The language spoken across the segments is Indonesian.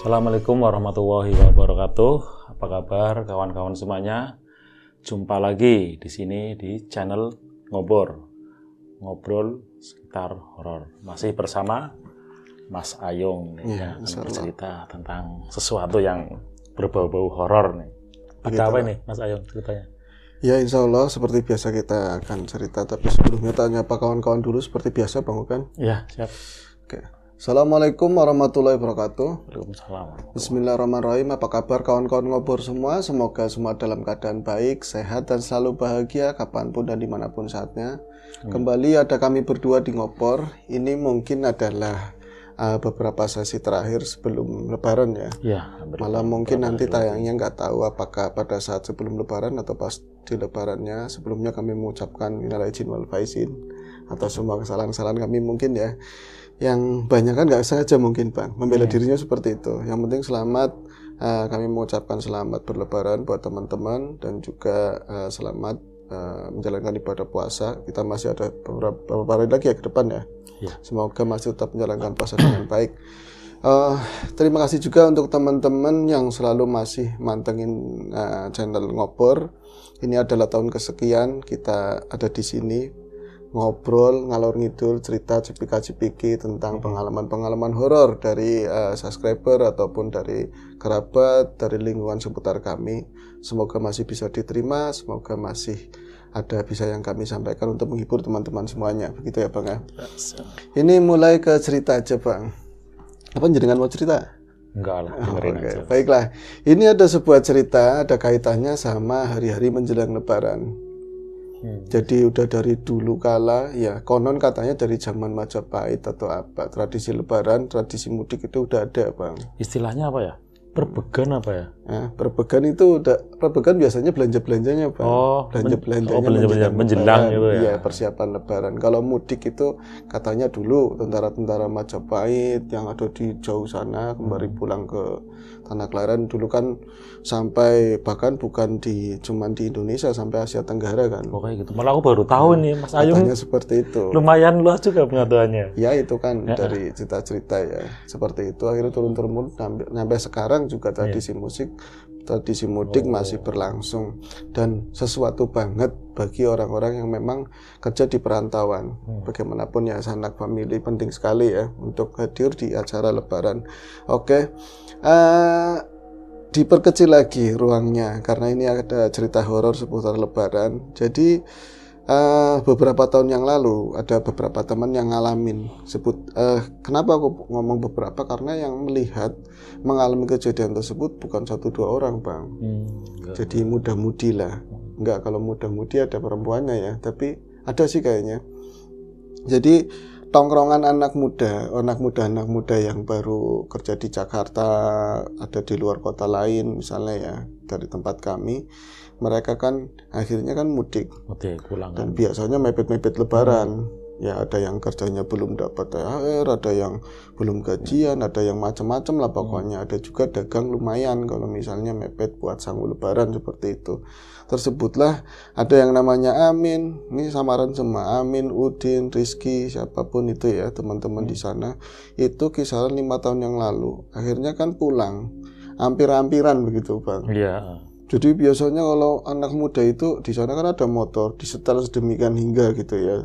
Assalamualaikum warahmatullahi wabarakatuh. Apa kabar kawan-kawan semuanya? Jumpa lagi di sini di channel Ngobrol sekitar horor. Masih bersama Mas Ayung nih, yang akan bercerita tentang sesuatu yang berbau-bau horor nih. Ada apa nih Mas Ayung ceritanya? Ya, insya Allah seperti biasa kita akan cerita, tapi sebelumnya tanya apa kawan-kawan dulu seperti biasa Bang Ukan? Ya, siap. Oke. Assalamualaikum warahmatullahi wabarakatuh. Waalaikumsalam. Bismillahirrahmanirrahim. Apa kabar kawan-kawan ngobrol semua? Semoga semua dalam keadaan baik, sehat, dan selalu bahagia kapanpun dan dimanapun saatnya. Kembali ada kami berdua di Ngopor. Ini mungkin adalah beberapa sesi terakhir sebelum Lebaran ya. Malah mungkin nanti tayangnya nggak tahu apakah pada saat sebelum Lebaran atau pas di Lebarannya. Sebelumnya kami mengucapkan minal aidin wal faizin atau semua kesalahan-kesalahan kami mungkin ya. Yang banyak kan nggak sengaja mungkin Bang, membela dirinya seperti itu. Yang penting selamat, kami mengucapkan selamat berlebaran buat teman-teman dan juga selamat menjalankan ibadah puasa. Kita masih ada beberapa hari lagi ya ke depan ya. Semoga masih tetap menjalankan puasa dengan baik. Terima kasih juga untuk teman-teman yang selalu masih mantengin channel Ngopor. Ini adalah tahun kesekian kita ada di sini. Ngobrol, ngalor ngidul, cerita cipika-cipiki tentang pengalaman-pengalaman horor dari subscriber ataupun dari kerabat, dari lingkungan seputar kami. Semoga masih bisa diterima, semoga masih ada bisa yang kami sampaikan untuk menghibur teman-teman semuanya. Begitu ya Bang ya. Ini mulai ke cerita aja Bang. Apa jenengan mau cerita? Enggak lah, dengerin aja. Baiklah, ini ada sebuah cerita, ada kaitannya sama hari-hari menjelang Lebaran. Jadi udah dari dulu kala ya, konon katanya dari zaman Majapahit atau apa, tradisi Lebaran, tradisi mudik itu udah ada Bang. Istilahnya apa ya? Perbegan apa ya? Perbegan itu perbegan biasanya belanja-belanjanya Bang. Belanja-belanjanya menjelang gitu ya. Iya, persiapan Lebaran. Kalau mudik itu katanya dulu tentara-tentara Majapahit yang ada di jauh sana kembali pulang ke Tanah Kelahiran dulu kan sampai bahkan bukan cuman di Indonesia sampai Asia Tenggara kan. Kayak gitu. Malah aku baru tahu nih Mas Ayung. Katanya seperti itu. Lumayan luas juga pengetahuannya. Ya itu kan dari cerita-cerita ya. Seperti itu akhirnya turun-turun sampai sekarang juga tradisi musik, tradisi mudik masih berlangsung dan sesuatu banget bagi orang-orang yang memang kerja di perantauan. Bagaimanapun ya sanak famili penting sekali ya untuk hadir di acara Lebaran. Oke. Diperkecil lagi ruangnya karena ini ada cerita horor seputar Lebaran. Jadi beberapa tahun yang lalu ada beberapa teman yang ngalamin kenapa aku ngomong beberapa karena yang mengalami kejadian tersebut bukan 1-2 orang Bang. Jadi muda-mudi lah. Enggak, kalau muda-mudi ada perempuannya ya, tapi ada sih kayaknya. Jadi tongkrongan anak muda yang baru kerja di Jakarta, ada di luar kota lain misalnya ya, dari tempat kami, mereka kan akhirnya kan mudik pulang dan biasanya mepet-mepet Lebaran. Ya ada yang kerjanya belum dapat THR, ada yang belum gajian, ada yang macam-macam lah pokoknya. Ada juga dagang lumayan kalau misalnya mepet buat sanggup Lebaran seperti itu. Tersebutlah ada yang namanya Amin, ini samaran semua Amin, Udin, Rizky, siapapun itu ya teman-teman di sana. Itu kisaran 5 tahun yang lalu. Akhirnya kan pulang, hampir-hampiran begitu Bang. Iya. Jadi biasanya kalau anak muda itu di sana kan ada motor disetel sedemikian hingga gitu ya,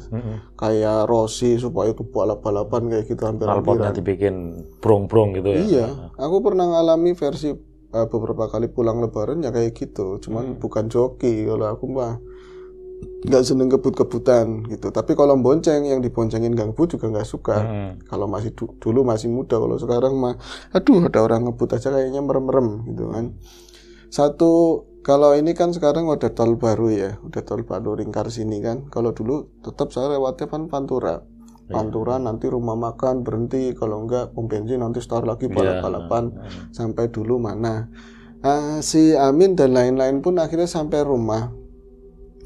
kayak Rossi supaya itu balap-balapan kayak gitu hampir-hampiran. Knalpotnya dibikin brong-brong gitu ya. Iya, aku pernah ngalami versi beberapa kali pulang Lebaran ya kayak gitu, cuman bukan joki. Kalau aku mah nggak seneng kebut-kebutan gitu. Tapi kalau bonceng yang diboncengin ganggu juga nggak suka. Kalau masih dulu masih muda, kalau sekarang mah, aduh ada orang ngebut aja kayaknya merem-merem gitu kan. Kalau ini kan sekarang udah tol baru ya, udah tol baru lingkar sini kan. Kalau dulu tetap saya lewatnya kan Pantura. Pantura nanti rumah makan berhenti, kalau enggak pom bensin nanti start lagi balap-balapan sampai dulu mana. Si Amin dan lain-lain pun akhirnya sampai rumah.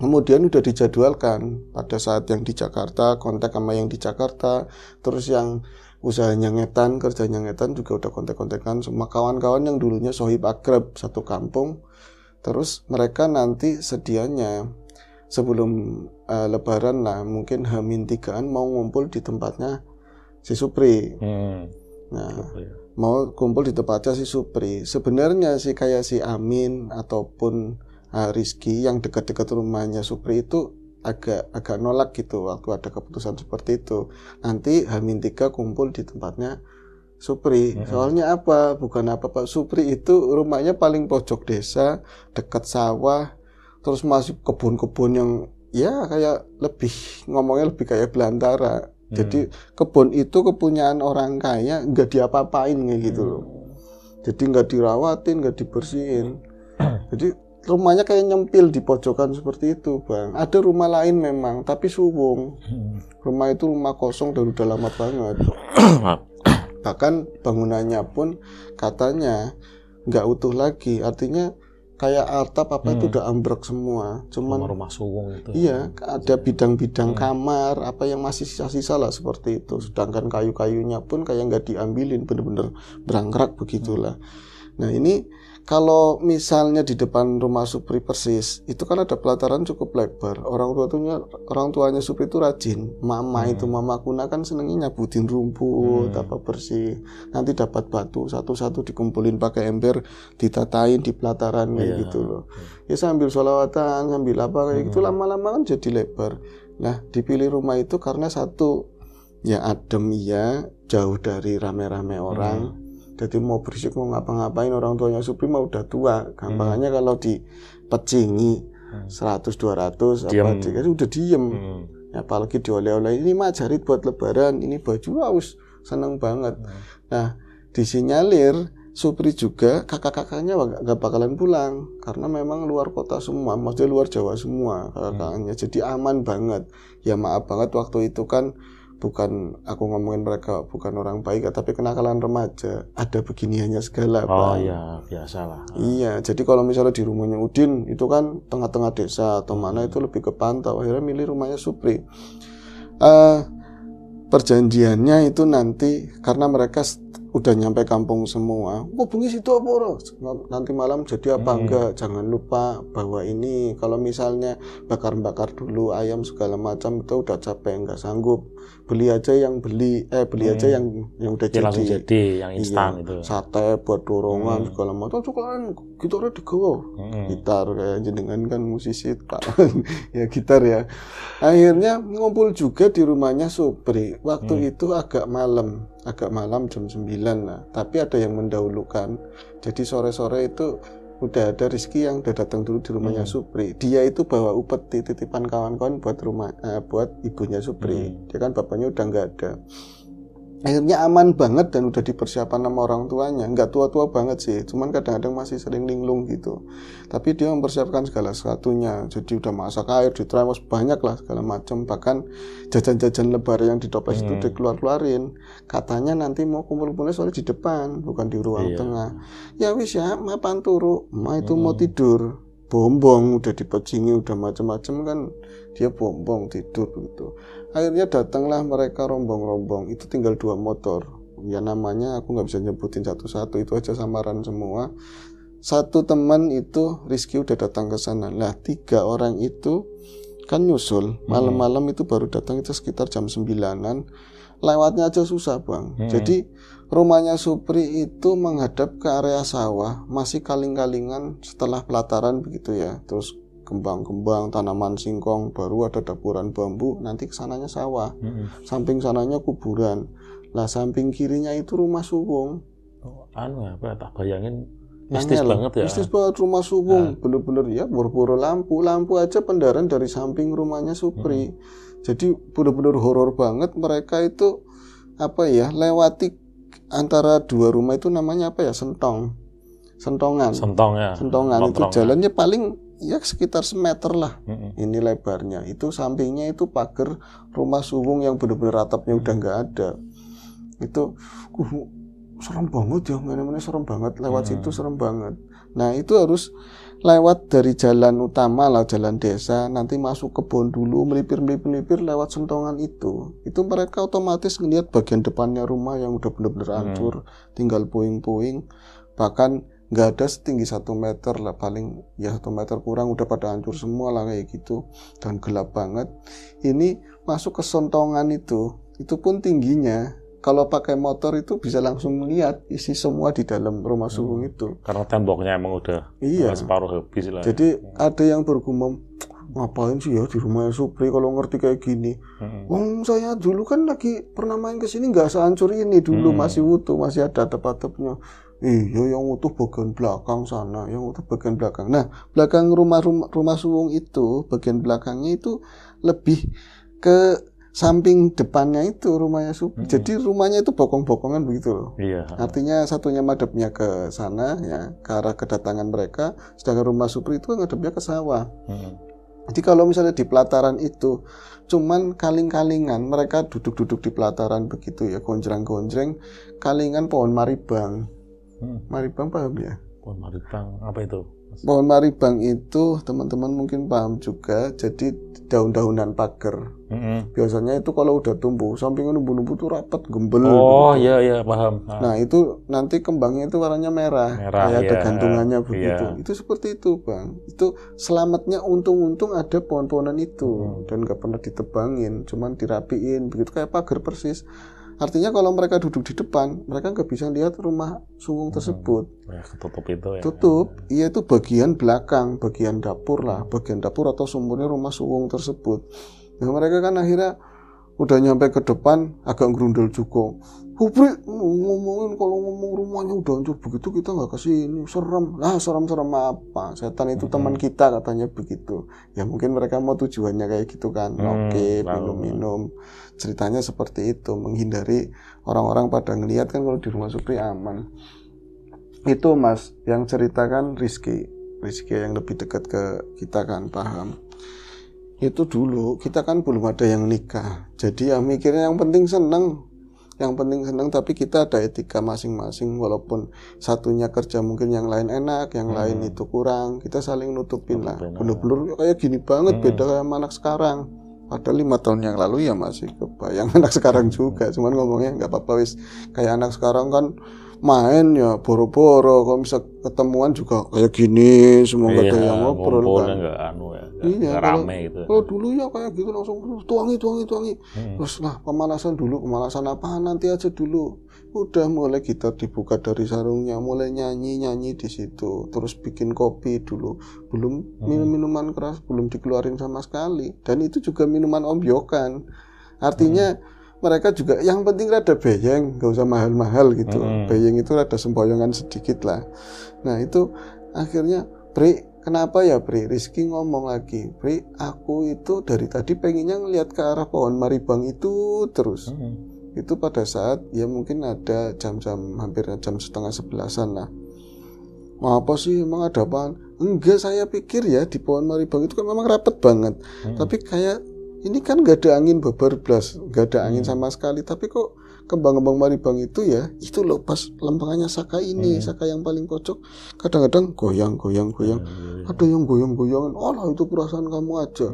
Kemudian udah dijadwalkan pada saat yang di Jakarta, kontak sama yang di Jakarta, terus yang usahanya ngetan, kerjanya ngetan juga udah kontak-kontakan sama kawan-kawan yang dulunya sohib akrab satu kampung. Terus mereka nanti sedianya sebelum Lebaran lah, mungkin H-3an mau ngumpul di tempatnya si Supri. Nah, mau kumpul di tempatnya si Supri. Sebenarnya sih kayak si Amin ataupun Rizky yang dekat-dekat rumahnya Supri itu agak nolak gitu waktu ada keputusan seperti itu. Nanti H-3 kumpul di tempatnya Supri. Soalnya apa? Bukan apa-apa. Supri itu rumahnya paling pojok desa, dekat sawah, terus masih kebun-kebun yang ya kayak ngomongnya lebih kayak belantara. Jadi kebun itu kepunyaan orang kaya, nggak diapa-apain kayak gitu loh. Jadi nggak dirawatin, nggak dibersihin. Jadi rumahnya kayak nyempil di pojokan seperti itu, Bang. Ada rumah lain memang, tapi suwung. Rumah itu rumah kosong dan udah lama banget. Bahkan bangunannya pun katanya nggak utuh lagi. Artinya kayak atap apa itu udah ambruk semua. Cuman rumah suwung itu. Iya, ada bidang-bidang kamar apa yang masih sisa-sisa lah seperti itu. Sedangkan kayu-kayunya pun kayak nggak diambilin, bener-bener berangkrak begitulah. Nah ini kalau misalnya di depan rumah Supri persis, itu kan ada pelataran cukup lebar. Orang tuanya Supri itu rajin. Mama Kuna kan senengnya nyabutin rumput, apa bersih. Nanti dapat batu satu-satu dikumpulin pakai ember, ditatain di pelataran kayak gitu loh. Ya sambil sholawatan, sambil apa kayak gitu, lama-lama kan jadi lebar. Nah dipilih rumah itu karena satu, ya adem ya, jauh dari rame-rame orang. Jadi mau berisik mau ngapa-ngapain, orang tuanya Supri mah udah tua. Gampangannya kalau dipecingi 100-200 apa dikasih udah diem. Ya, apalagi dioleh-oleh, ini mah jarit buat lebaran, ini baju haus, seneng banget. Nah disinyalir Supri juga kakak-kakaknya gak bakalan pulang karena memang luar kota semua, maksudnya luar Jawa semua kakak-kakaknya. Jadi aman banget. Ya maaf banget waktu itu kan bukan aku ngomongin mereka bukan orang baik, tapi kenakalan remaja, ada beginiannya segala. Oh iya, biasalah. Iya, jadi kalau misalnya di rumahnya Udin itu kan tengah-tengah desa atau mana itu lebih kepantau, akhirnya milih rumahnya Supri. Perjanjiannya itu nanti karena mereka udah nyampe kampung semua, bengi situ apa nanti malam jadi apa enggak, jangan lupa bahwa ini kalau misalnya bakar-bakar dulu ayam segala macam itu udah capek nggak sanggup, beli aja yang aja yang udah langsung jadi yang instan itu, sate buat dorongan segala macam. Cukup gitarnya digawa, gitar kayak jenengan kan musisi ya gitar ya. Akhirnya ngumpul juga di rumahnya Supri. Waktu itu agak malam jam 9 lah. Tapi ada yang mendahulukan. Jadi sore-sore itu udah ada Rizky yang udah datang dulu di rumahnya Supri. Dia itu bawa upeti titipan kawan-kawan buat ibunya Supri. Dia kan bapaknya udah nggak ada. Akhirnya aman banget dan udah dipersiapkan sama orang tuanya. Nggak tua-tua banget sih, cuman kadang-kadang masih sering linglung gitu. Tapi dia mempersiapkan segala sesuatunya. Jadi udah masak air, diteremos banyak lah segala macam. Bahkan jajan-jajan lebaran yang di toples itu dikeluarin. Katanya nanti mau kumpul-kumpulnya soalnya di depan, bukan di ruang tengah. Ya wis ya, mapan turu, itu mau tidur. Bombong udah dipecingi, udah macam-macam kan, dia bombong tidur begitu. Akhirnya datanglah mereka rombong-rombong, itu tinggal 2 motor. Ya namanya aku nggak bisa nyebutin satu-satu, itu aja samaran semua. Satu teman itu Rizky udah datang ke sana. Lah 3 orang itu kan nyusul, malam-malam itu baru datang itu sekitar jam 9-an. Lewatnya aja susah, Bang. Jadi rumahnya Supri itu menghadap ke area sawah, masih kaling-kalingan setelah pelataran begitu ya. Terus kembang-kembang, tanaman singkong, baru ada dapuran bambu, nanti kesananya sawah. Samping sananya kuburan. Lah samping kirinya itu rumah suwung. Apa tak bayangin mistis banget ya. Mistis banget rumah suwung, bener-bener ya boro-boro lampu aja pendaran dari samping rumahnya Supri. Jadi bener-bener horor banget. Mereka itu lewati antara 2 rumah itu namanya apa ya, sentongan itu jalannya paling ya sekitar semeter lah. Ini lebarnya, itu sampingnya itu pagar rumah suwung yang bener-bener atapnya udah nggak ada. Itu serem banget ya, mana-mana serem banget, lewat situ serem banget. Nah itu harus lewat dari jalan utama lah, jalan desa, nanti masuk kebun dulu, melipir lewat sentongan itu mereka otomatis ngelihat bagian depannya rumah yang udah bener-bener hancur, tinggal puing-puing, bahkan nggak ada setinggi 1 meter lah, paling ya 1 meter kurang, udah pada hancur semua lah kayak gitu, dan gelap banget. Ini masuk ke sentongan itu pun tingginya kalau pakai motor itu bisa langsung melihat isi semua di dalam rumah suwung itu. Karena temboknya emang udah separuh habis lah. Jadi ada yang bergumam, ngapain sih ya di rumah Supri kalau ngerti kayak gini. Wong saya dulu kan lagi pernah main ke sini nggak sehancur ini dulu, masih utuh, masih ada atap-atapnya. Iya, yang utuh bagian belakang sana, yang utuh bagian belakang. Nah, belakang rumah suwung itu, bagian belakangnya itu lebih ke samping depannya itu rumahnya Supri. Jadi rumahnya itu bokong-bokongan begitu loh. Iya. Artinya satunya madepnya ke sana ya, ke arah kedatangan mereka, sedangkan rumah Supri itu ngadepnya ke sawah. Jadi kalau misalnya di pelataran itu cuman kaling-kalingan, mereka duduk-duduk di pelataran begitu ya, gonjreng-gonjreng, kalingan pohon maribang. Maribang paham ya? Pohon maribang apa itu? Pohon maribang itu teman-teman mungkin paham juga, jadi daun-daunan pagar. Biasanya itu kalau udah tumbuh, sampingnya numbu-numbu tuh rapat, gembel. Oh iya paham. Nah itu nanti kembangnya itu warnanya merah kayak ada gantungannya begitu. Itu seperti itu Bang. Itu selamatnya untung-untung ada pohon-pohonan itu dan nggak pernah ditebangin, cuman dirapiin begitu kayak pagar persis. Artinya kalau mereka duduk di depan, mereka nggak bisa lihat rumah suwung tersebut. Ya, ketutup itu ya. Tutup, iya itu bagian belakang, bagian dapur lah, bagian dapur atau sumurnya rumah suwung tersebut. Nah mereka kan akhirnya udah nyampe ke depan, agak gerundel juga. Supri ngomongin kalau ngomong rumahnya udah hancur begitu kita nggak kesini, serem. Lah serem-serem apa? Setan itu teman kita katanya begitu. Ya mungkin mereka mau tujuannya kayak gitu kan, oke, minum-minum. Ceritanya seperti itu, menghindari orang-orang pada ngelihat kan kalau di rumah Supri aman. Itu Mas, yang ceritakan Rizky yang lebih dekat ke kita kan, paham. Itu dulu kita kan belum ada yang nikah, jadi ya mikirnya yang penting seneng, tapi kita ada etika masing-masing, walaupun satunya kerja mungkin yang lain enak, yang lain itu kurang, kita saling nutupin lah. Bener-bener kayak gini banget, beda kayak anak sekarang. Padahal 5 tahun yang lalu ya masih kebayang anak sekarang juga, cuman ngomongnya nggak apa-apa wis. Kayak anak sekarang kan main ya boro-boro, kalau bisa ketemuan juga kayak gini, semua ada yang ngobrol kan. Nggak rame gitu. Kalau dulu ya kayak gitu langsung tuangi. Terus lah pemanasan apaan nanti aja dulu. Udah mulai gitar dibuka dari sarungnya, mulai nyanyi di situ, terus bikin kopi dulu. Belum minum-minuman keras, belum dikeluarin sama sekali. Dan itu juga minuman ombyokan. Artinya mereka juga yang penting rada beyeng, gak usah mahal-mahal gitu. Beyeng itu rada semboyongan sedikit lah. Nah itu akhirnya kenapa ya Rizky ngomong lagi, aku itu dari tadi pengennya ngelihat ke arah pohon maribang itu terus. Itu pada saat ya mungkin ada jam-jam hampir jam 10:30 lah. Apa sih emang ada apaan? Enggak, saya pikir ya di pohon maribang itu kan memang rapet banget. Tapi kayak ini kan gak ada angin babar blas, gak ada angin sama sekali. Tapi kok kembang-kembang maribang itu ya, itu loh pas lempengannya Saka ini, Saka yang paling pojok, kadang-kadang goyang. Ada yang goyang-goyangan. Oh itu perasaan kamu aja.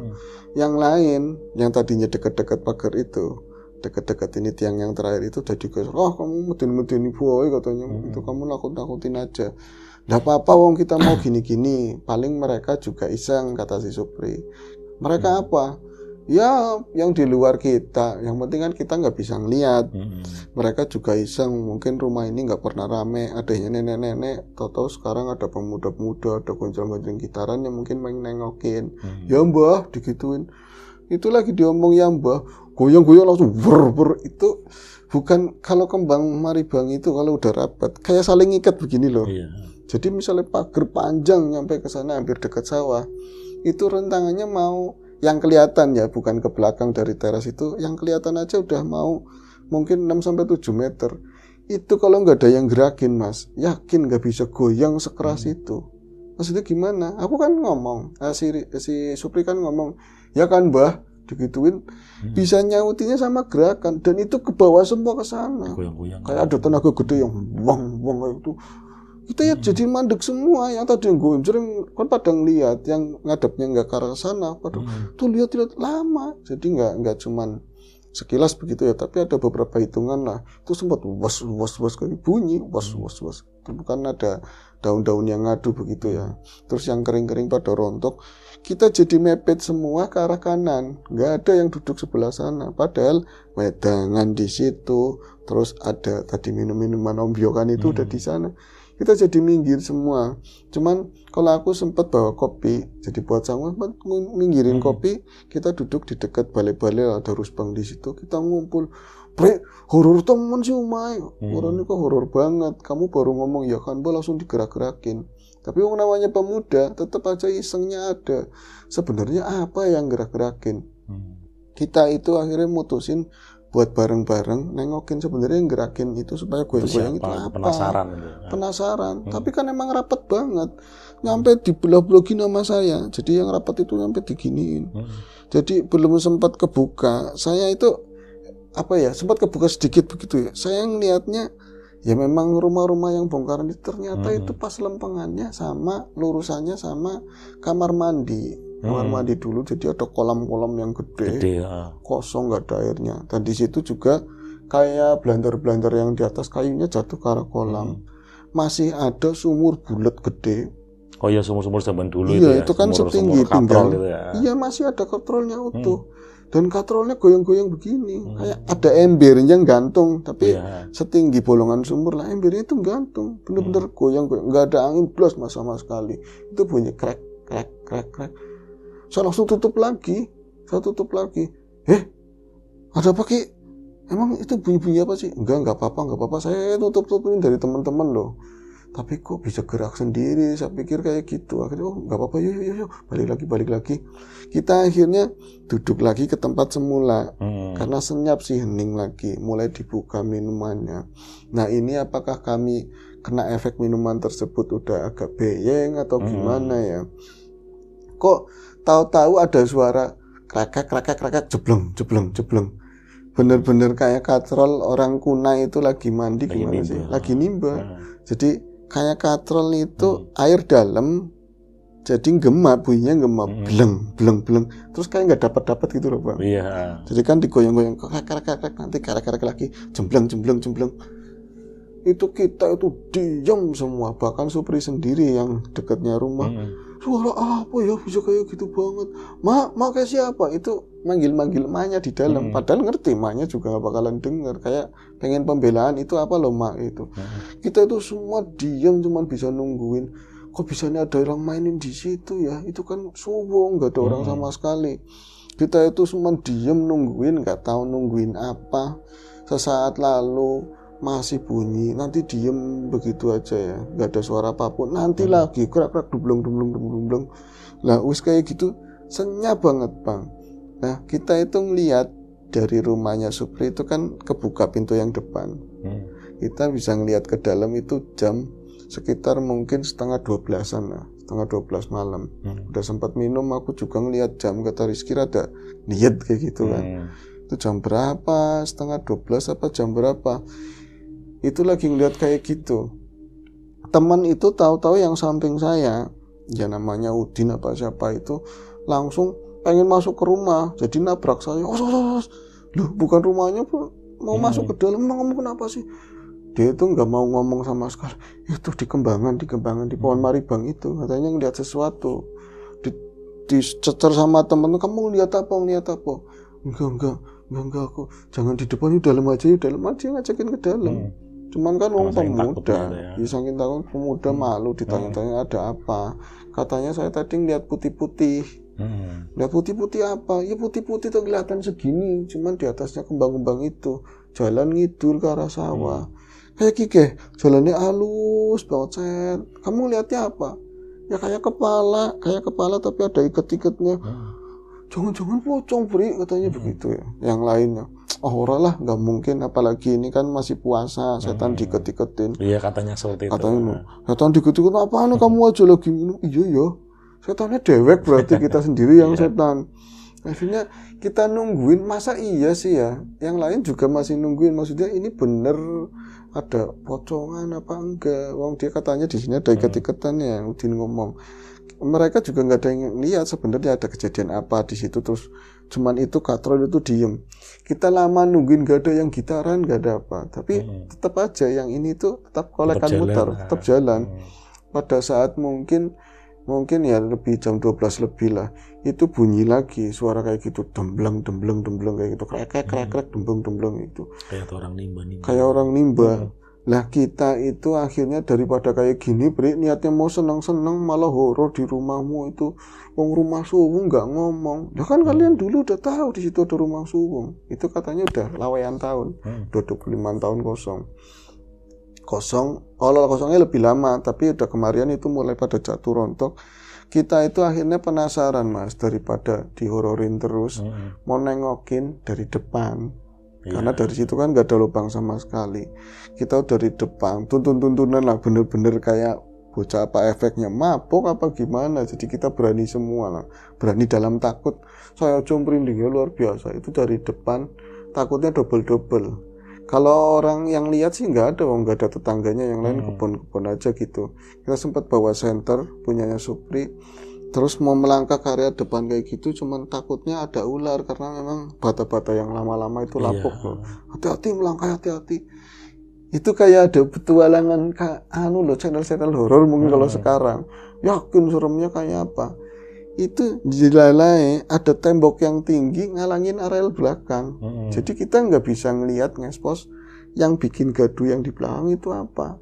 Yang lain, yang tadinya dekat-dekat pagar itu, dekat-dekat ini tiang yang terakhir itu udah juga, kamu medeni boy katanya, itu kamu nakut-nakutin aja. Nggak apa-apa wong kita mau gini-gini. Paling mereka juga iseng, kata si Supri. Mereka apa? Ya yang di luar kita, yang penting kan kita nggak bisa ngeliat. Mereka juga iseng, mungkin rumah ini nggak pernah rame, adanya nenek-nenek, tahu-tahu sekarang ada pemuda-pemuda, ada gonjang-gonjang gitaran yang mungkin main nengokin. Ya mbah, digituin. Itu lagi diomong ya mbah, goyang-goyang langsung ber. Itu bukan, kalau kembang maribang itu kalau udah rapat kayak saling ikat begini loh. Jadi misalnya pagar panjang nyampe ke sana hampir dekat sawah, itu rentangannya mau yang kelihatan ya, bukan ke belakang dari teras itu, yang kelihatan aja udah mau mungkin 6-7 meter. Itu kalau nggak ada yang gerakin Mas, yakin nggak bisa goyang sekeras itu. Maksudnya gimana? Aku kan ngomong, si Supri kan ngomong, ya kan Mbah, digituin, bisa nyautinya sama gerakan, dan itu ke bawah semua ke sana. Kayak ada tenaga gede yang wang kayak itu. Kita ya jadi mandek semua, yang tadi yang gonjreng kan pada ngeliat, yang ngadepnya nggak ke arah sana, tuh lihat lama. Jadi nggak cuman sekilas begitu ya, tapi ada beberapa hitungan lah. Itu sempat was kayak bunyi was. Itu bukan ada daun-daun yang ngadu begitu ya. Terus yang kering-kering pada rontok. Kita jadi mepet semua ke arah kanan, nggak ada yang duduk sebelah sana. Padahal wedangan di situ, terus ada tadi minum-minuman ombyokan itu udah di sana. Kita jadi minggir semua. Cuman kalau aku sempat bawa kopi, jadi buat sama minggirin kopi, kita duduk di dekat balai-balai, ada rusbang di situ, kita ngumpul. Bre, horor temen sih umai. Horor ini kok horor banget. Kamu baru ngomong ya kan, langsung digerak-gerakin. Tapi yang namanya pemuda, tetap aja isengnya ada. Sebenarnya apa yang gerak-gerakin? Kita itu akhirnya mutusin buat bareng-bareng nengokin sebenarnya yang gerakin itu supaya goyang-goyang itu apa? Penasaran. Tapi kan emang rapat banget. Nyampe dibelah-belahin sama saya. Jadi yang rapat itu nyampe diginiin. Jadi belum sempat kebuka. Saya itu sempat kebuka sedikit begitu ya. Saya ngeliatnya ya memang rumah-rumah yang bongkaran itu ternyata itu pas lempengannya sama lurusannya sama kamar mandi. Kamar mandi dulu, jadi ada kolam-kolam yang gede kosong nggak ada airnya. Dan di situ juga kayak blender-blender yang di atas kayunya jatuh ke arah kolam. Masih ada sumur bulat gede. Oh iya, sumur-sumur zaman dulu iya, itu kan setinggi pinggang. Gitu ya. Iya, masih ada katrolnya utuh. Dan katrolnya goyang-goyang begini. Kayak ada embernya gantung, tapi setinggi bolongan sumur lah embernya itu gantung. Bener-bener goyang-goyang, nggak ada angin blas sama sekali. Itu bunyi krek. Saya langsung tutup lagi. Ada apa Ki? Emang itu bunyi-bunyi apa sih? Enggak apa-apa. Saya tutup-tutupin dari teman-teman loh. Tapi kok bisa gerak sendiri? Saya pikir kayak gitu. Akhirnya enggak apa-apa, yuk. Balik lagi. Kita akhirnya duduk lagi ke tempat semula. Karena senyap sih, hening lagi. Mulai dibuka minumannya. Nah, ini apakah kami kena efek minuman tersebut udah agak beyeng atau gimana ya? Kok tahu-tahu ada suara krek jebleng. Bener-bener kayak katrol orang kuna itu lagi mandi gimana sih? Lagi nimba. Jadi kayak katrol itu air dalam, jadi bunyinya gemap, bleng. Terus kayak nggak dapat gitu loh Bang. Iya. Jadi kan digoyang-goyang, krek, nanti krek lagi, jembleng. Itu kita itu diam semua, bahkan Supri sendiri yang dekatnya rumah. Suara apa ya bisa kayak gitu banget? Ma kayak siapa? Itu manggil emaknya di dalam. Padahal ngerti emaknya juga gak bakalan denger. Kayak pengen pembelaan itu apa loh mak itu. Kita itu semua diam cuman bisa nungguin. Kok bisanya ada orang mainin di situ ya? Itu kan subuh gak ada orang sama sekali. Kita itu semua diam nungguin, gak tahu nungguin apa. Sesaat lalu masih bunyi, nanti diem begitu aja ya, nggak ada suara apapun, nanti lagi kerak dubleng. Lah wis kayak gitu senyap banget Bang. Nah kita itu ngelihat dari rumahnya Supri itu kan kebuka pintu yang depan. Kita bisa ngelihat ke dalam itu jam sekitar mungkin 11:30 lah, 11:30 malam. Udah sempat minum, aku juga ngelihat jam, kata Rizky ada niat kayak gitu kan. Itu jam berapa, 11:30 apa jam berapa? Itu lagi ngeliat kayak gitu. Teman itu tahu-tahu yang samping saya, ya namanya Udin apa siapa itu, langsung pengen masuk ke rumah, jadi nabrak saya. Loh bukan rumahnya mau masuk ke dalam, ngomong kenapa sih? Dia itu nggak mau ngomong sama sekali. Itu di kembangan di pohon maribang itu, katanya ngeliat sesuatu. Dicecer sama temen, kamu ngeliat apa? Enggak aku. Jangan di depan, dalam aja ngajakin ke dalam. Cuman kan orang pemuda, saking takut pemuda malu ditanya-tanya ada apa. Katanya saya tadi ngeliat putih-putih. Lihat putih-putih apa? Ya putih-putih tuh kelihatan segini, cuman di atasnya kembang-kembang itu. Jalan ngidul ke arah sawah. Kayak Kike, jalannya halus banget set. Kamu lihatnya apa? Ya kayak kepala tapi ada ikat-ikatnya. Jangan-jangan pocong Bri, katanya begitu ya. Yang lainnya, orang lah nggak mungkin, apalagi ini kan masih puasa, setan diket-iketin. Iya katanya seperti itu. Katanya setan diket-iketin, apaan kamu aja lagi minum? Iya, setannya dewek berarti kita sendiri yang setan. Akhirnya kita nungguin, masa iya sih ya? Yang lain juga masih nungguin, maksudnya ini bener ada pocongan apa enggak? Wong dia katanya di sini ada iket-iketannya, Udin ngomong. Mereka juga nggak ada yang lihat sebenarnya ada kejadian apa di situ, terus Cuman itu katrol itu diem. Kita lama nungguin gak ada yang gitaran, gak ada apa. Tapi tetap aja yang ini tuh tetap kolekan muter, tetap jalan. Pada saat mungkin ya lebih jam 12 lebih lah. Itu bunyi lagi suara kayak gitu, dembleng kayak gitu. Krek dembleng itu. Kayak orang nimba. Kayak orang nimba. Lah kita itu akhirnya daripada kayak gini, Bri, niatnya mau seneng-seneng malah horor di rumahmu itu. Wong rumah suwung nggak ngomong. Lah kan kalian dulu udah tahu di situ ada rumah suwung. Itu katanya udah lawean tahun. Udah 25 tahun kosong. Kosongnya lebih lama, tapi udah kemarin itu mulai pada jatuh rontok. Kita itu akhirnya penasaran, Mas, daripada dihororin terus, mau nengokin dari depan. Karena dari situ kan nggak ada lubang sama sekali. Kita dari depan tuntunan lah, bener-bener kayak bocah apa efeknya, mabok apa gimana. Jadi kita berani semua lah, berani dalam takut. Saya merinding ya luar biasa. Itu dari depan takutnya double. Kalau orang yang lihat sih nggak ada, nggak ada tetangganya yang lain, kebun-kebun aja gitu. Kita sempat bawa senter punyanya Supri. Terus mau melangkah ke area depan kayak gitu, cuman takutnya ada ular karena memang bata-bata yang lama-lama itu lapuk loh. Hati-hati melangkah, hati-hati. Itu kayak ada petualangan loh, channel-channel horor mungkin kalau sekarang. Yakin seremnya kayak apa? Itu jelalai ada tembok yang tinggi ngalangin areal belakang. Jadi kita nggak bisa ngelihat ngespos yang bikin gaduh yang di belakang itu apa.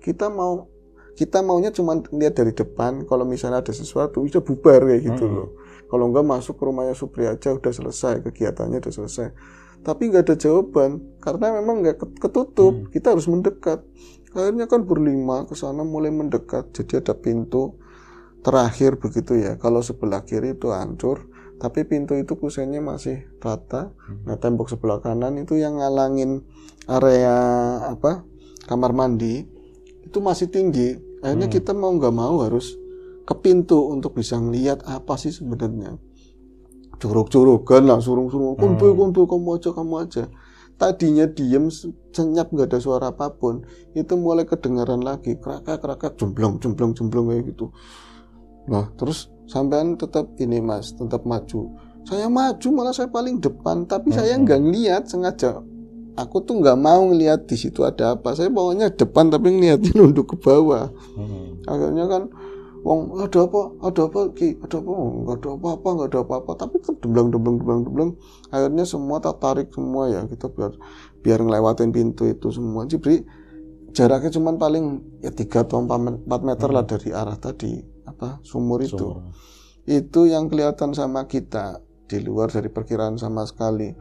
Kita maunya cuma lihat dari depan, kalau misalnya ada sesuatu bisa bubar kayak gitu loh. Kalau enggak masuk ke rumahnya Supri aja udah selesai, kegiatannya udah selesai. Tapi nggak ada jawaban karena memang nggak ketutup. Kita harus mendekat. Akhirnya kan berlima ke sana mulai mendekat. Jadi ada pintu terakhir begitu ya. Kalau sebelah kiri itu hancur, tapi pintu itu kusennya masih rata. Nah, tembok sebelah kanan itu yang ngalangin area kamar mandi itu masih tinggi. Akhirnya kita mau nggak mau harus ke pintu untuk bisa ngelihat apa sih sebenarnya. Curug-curugan lah, surung-surung, kumpul kamu aja. Tadinya diem senyap nggak ada suara apapun, itu mulai kedengaran lagi krakak jemblong kayak gitu. Nah terus sampean tetap ini, Mas, tetap maju. Saya maju malah saya paling depan, tapi saya nggak ngelihat sengaja. Aku tuh nggak mau ngelihat di situ ada apa. Saya maunya depan tapi ngeliatnya nunduk ke bawah. Akhirnya kan, wong ada apa Ki, ada apa? Nggak ada apa-apa. Tapi tetap dembleng. Akhirnya semua tak tarik semua ya, kita biar ngelewatin pintu itu semua. Jadi jaraknya cuman paling ya 3 atau 4 meter lah dari arah tadi sumur itu. Itu yang kelihatan sama kita, di luar dari perkiraan sama sekali.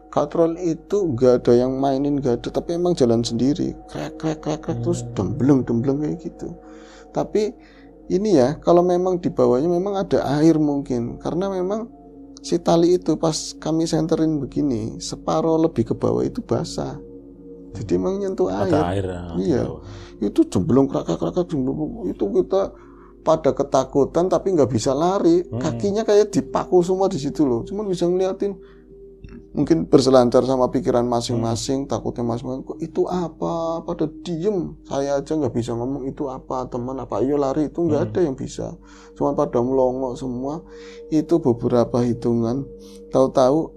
Katrol itu gak ada yang mainin, gak ada, tapi emang jalan sendiri, krek terus dembleng kayak gitu. Tapi ini ya, kalau memang di bawahnya memang ada air mungkin, karena memang si tali itu pas kami senterin begini, separuh lebih ke bawah itu basah. Jadi emang nyentuh air. Ada air. Iya. Itu jembleng krakak itu kita pada ketakutan tapi nggak bisa lari. Kakinya kayak dipaku semua di situ loh. Cuman bisa ngeliatin, mungkin berselancar sama pikiran masing-masing, takutnya masing-masing, kok itu apa, pada diem. Saya aja nggak bisa ngomong itu apa, teman apa, ayo lari, itu nggak ada yang bisa. Cuman pada melongo semua. Itu beberapa hitungan, tahu-tahu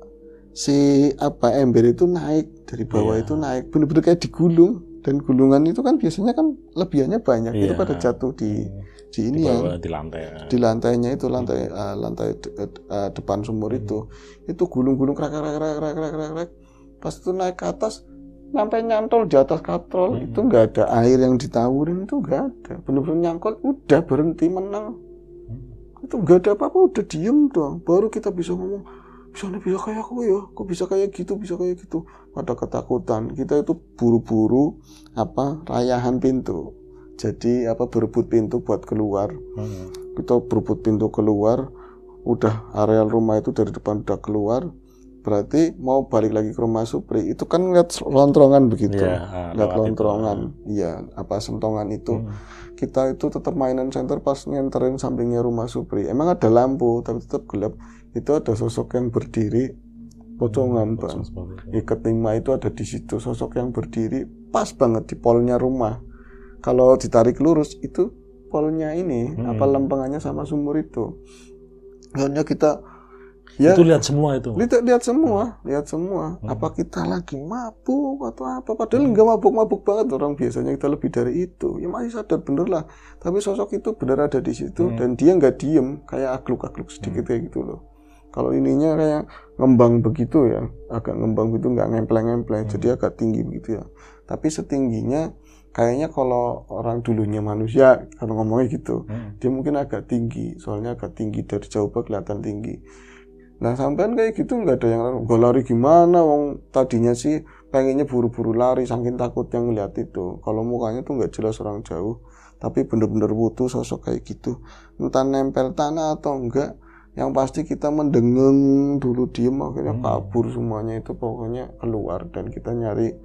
si ember itu naik dari bawah, itu naik bener-bener kayak digulung. Dan gulungan itu kan biasanya kan lebihannya banyak, itu pada jatuh di ini ya, di lantainya itu, lantai depan sumur itu gulung-gulung krak. Pas itu naik ke atas sampai nyantol di atas katrol. Itu nggak ada air yang ditawurin, itu nggak ada, bener-bener nyangkol, udah berhenti menang. Itu nggak ada apa-apa, udah diem doang. Baru kita bisa ngomong, bisa kayak aku ya, kok bisa kayak gitu. Pada ketakutan, kita itu buru-buru rayahan pintu. Jadi berebut pintu buat keluar. Kita berebut pintu keluar, udah areal rumah itu dari depan udah keluar, berarti mau balik lagi ke rumah Supri. Itu kan ngeliat lontrongan begitu, lihat lontrongan, iya sentongan itu. Kita itu tetap mainan center pas nyenterin sampingnya rumah Supri. Emang ada lampu tapi tetap gelap. Itu ada sosok yang berdiri, pocongan Bang. Ikat 5 itu ada di situ, sosok yang berdiri pas banget di polnya rumah. Kalau ditarik lurus itu polnya ini, lempengannya sama sumur itu. Akhirnya kita Ya, itu lihat semua itu. lihat semua. Apa kita lagi mabuk atau apa? Padahal nggak mabuk-mabuk banget, orang biasanya kita lebih dari itu. Ya masih sadar bener lah. Tapi sosok itu bener ada di situ dan dia nggak diem, kayak agluk-agluk sedikit kayak gitu loh. Kalau ininya kayak ngembang begitu ya, agak ngembang gitu, nggak ngempleng-ngempleng, jadi agak tinggi begitu ya. Tapi setingginya kayaknya kalau orang dulunya manusia, kalau ngomongnya gitu, dia mungkin agak tinggi, soalnya agak tinggi dari jauh banget kelihatan tinggi. Nah sampean kayak gitu nggak ada yang lari, nggak lari gimana? Wong tadinya sih pengennya buru-buru lari, saking takutnya ngeliat itu. Kalau mukanya tuh nggak jelas orang jauh, tapi bener-bener butuh sosok kayak gitu, entah nempel tanah atau enggak. Yang pasti kita mendengeng dulu, diem, akhirnya kabur semuanya itu, pokoknya keluar dan kita nyari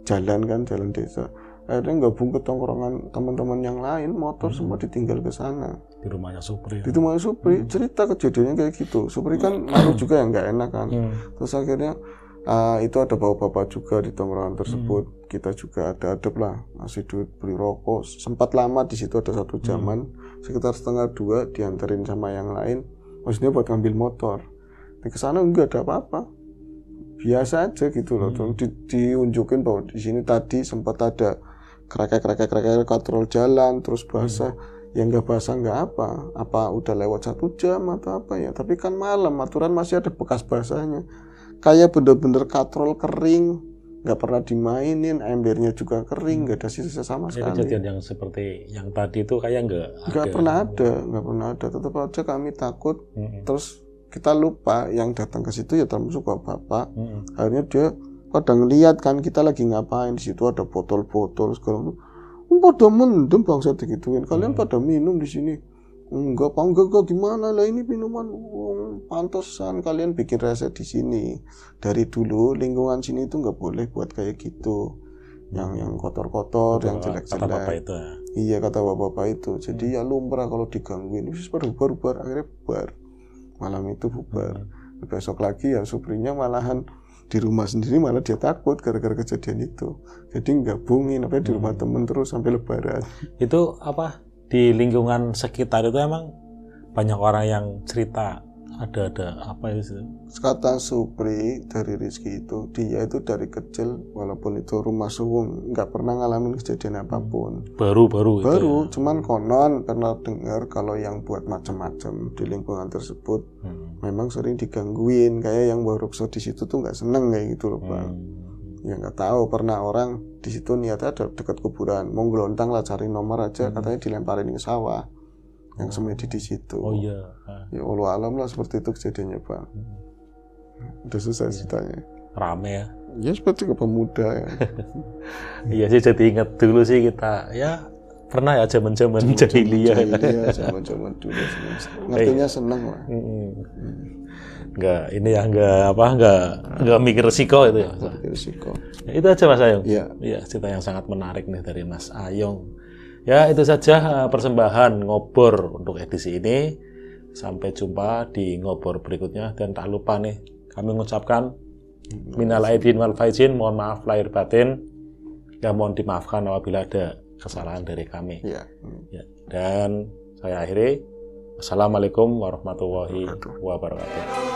jalan kan, jalan desa. Akhirnya gabung ke tongkrongan teman-teman yang lain, motor semua ditinggal ke sana. Di rumahnya Supri. Di rumahnya Supri, cerita kejadiannya kayak gitu. Supri kan naruh juga yang nggak enak kan. Terus akhirnya itu ada bapak-bapak juga di tongkrongan tersebut. Kita juga ada adab lah, ngasih duit beli rokok. Sempat lama di situ, ada 1 jaman, sekitar 1:30 dianterin sama yang lain. Maksudnya buat ngambil motor. Di kesana enggak ada apa-apa, biasa aja gitu loh. Diunjukin bahwa di sini tadi sempat ada kerek kontrol jalan, terus basah. Yang nggak basah nggak apa udah lewat 1 jam atau apa ya. Tapi kan malam, aturan masih ada bekas basahnya. Kayak bener-bener katrol kering, nggak pernah dimainin, embernya juga kering, nggak ada sisa sama sekali. Kejadian yang seperti yang tadi itu kayak nggak pernah ada. Tetap aja kami takut. Terus kita lupa yang datang ke situ ya termasuk bapak-bapak. Akhirnya dia pada ngeliat kan kita lagi ngapain di situ, ada botol-botol segala macam. Pada mendem bangsa digituin. Kalian pada minum di sini? Enggak gimana lah, ini minuman pantesan kalian bikin rese di sini. Dari dulu lingkungan sini itu nggak boleh buat kayak gitu. Yang kotor-kotor, yang jelek-jelek. Kata bapak itu ya. Iya, kata bapak itu. Jadi ya lumrah kalau digangguin. Terus pada bubar, akhirnya bubar. Malam itu bubar. Besok lagi ya Suprinya malahan di rumah sendiri, malah dia takut gara-gara kejadian itu. Jadi gabungin apa di rumah temen terus sampai Lebaran. Itu apa, di lingkungan sekitar itu emang banyak orang yang cerita ada apa itu? Kata Supri dari Rizky itu, dia itu dari kecil walaupun itu rumah suwung nggak pernah ngalamin kejadian apapun. Baru ya? Cuman konon pernah dengar kalau yang buat macam-macam di lingkungan tersebut memang sering digangguin, kayak yang bawa rukso di situ tuh nggak seneng kayak gitu loh Bang. Ya nggak tahu, pernah orang di situ niatnya ada dekat kuburan, mau gelontang lah cari nomor aja, katanya dilemparin ke sawah. Yang semedi di situ. Oh iya. Ya Allah alam lah seperti itu kejadiannya Bang. Udah susah ceritanya. Rame ya. Ya seperti ke pemuda ya. Iya sih, jadi ingat dulu sih kita ya pernah ya zaman-zaman jahiliyah. Iya, zaman-zaman dulu. Ngertinya seneng lah. Enggak mikir resiko itu ya. Risiko. Ya, itu aja Mas Ayong. Iya. Iya, cerita yang sangat menarik nih dari Mas Ayong. Ya, itu saja persembahan ngobor untuk edisi ini. Sampai jumpa di ngobor berikutnya. Dan tak lupa nih, kami mengucapkan minal aidin wal faizin, mohon maaf lahir batin. Ya, mohon dimaafkan apabila ada kesalahan dari kami. Iya. Ya, dan saya akhiri. Assalamualaikum warahmatullahi wabarakatuh.